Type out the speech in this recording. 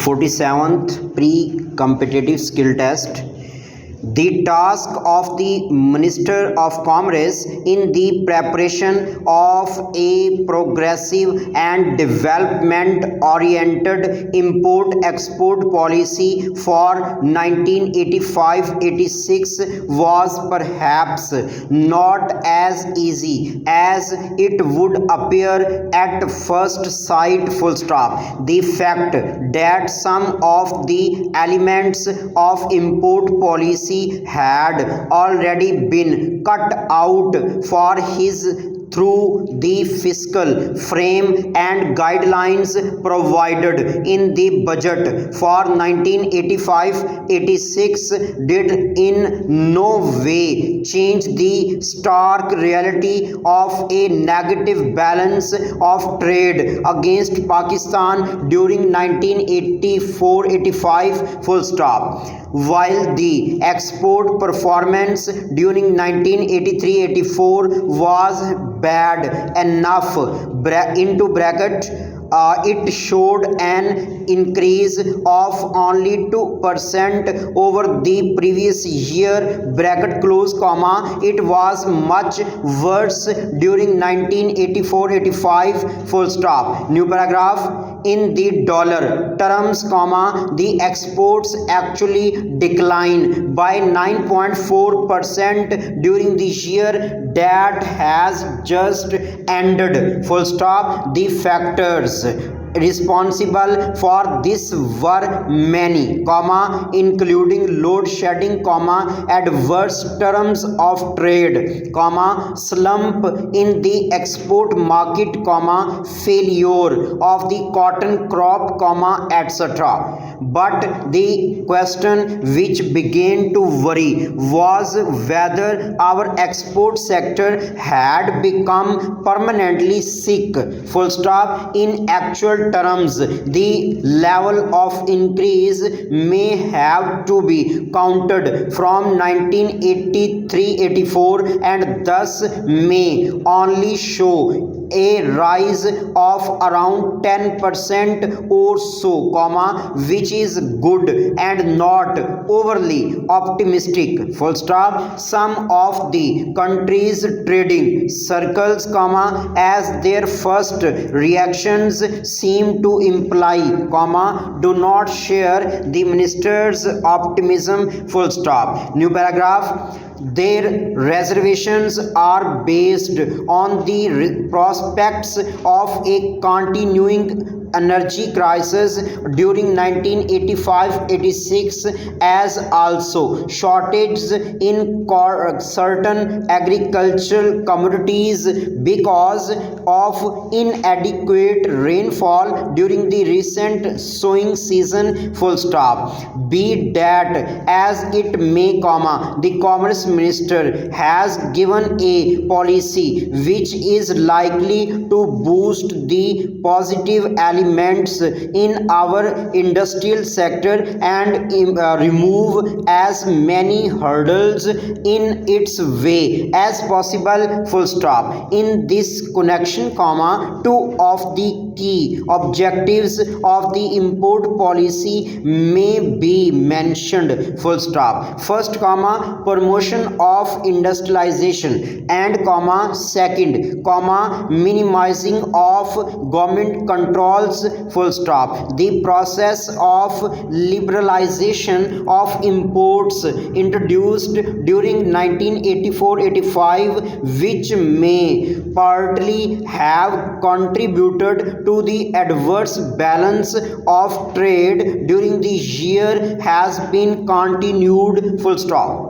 47th pre-competitive skill test. The task of the Minister of Commerce in the preparation of a progressive and development-oriented import-export policy for 1985-86 was perhaps not as easy as it would appear at first sight. Full stop. The fact that some of the elements of import policy had already been cut out for his through the fiscal frame and guidelines provided in the budget for 1985-86 did in no way change the stark reality of a negative balance of trade against Pakistan during 1984-85. Full stop. While the export performance during 1983-84 was bad enough, it showed an increase of only 2% over the previous year, it was much worse during 1984-85. Full stop. New paragraph. In the dollar terms, the exports actually declined by 9.4% during the year that has just ended. Full stop. The factors responsible for this were many, including load shedding, adverse terms of trade, slump in the export market, failure of the cotton crop, etc. But the question which began to worry was whether our export sector had become permanently sick. Full stop. In actual terms, the level of increase may have to be counted from 1983-84 and thus may only show a rise of around 10% or so, which is good and not overly optimistic. Full stop. Some of the country's trading circles, as their first reactions seem to imply, do not share the minister's optimism. Full stop. New paragraph. Their reservations are based on the prospects of a continuing energy crisis during 1985-86 as also shortages in certain agricultural commodities because of inadequate rainfall during the recent sowing season. Full stop. Be that as it may, the Commerce Minister has given a policy which is likely to boost the positive elements in our industrial sector and remove as many hurdles in its way as possible. Full stop. In this connection, two of the key objectives of the import policy may be mentioned. Full stop. First, promotion of industrialization, and second, minimizing of government controls. Full stop. The process of liberalization of imports introduced during 1984-85, which may partly have contributed to the adverse balance of trade during the year, has been continued. Full stop.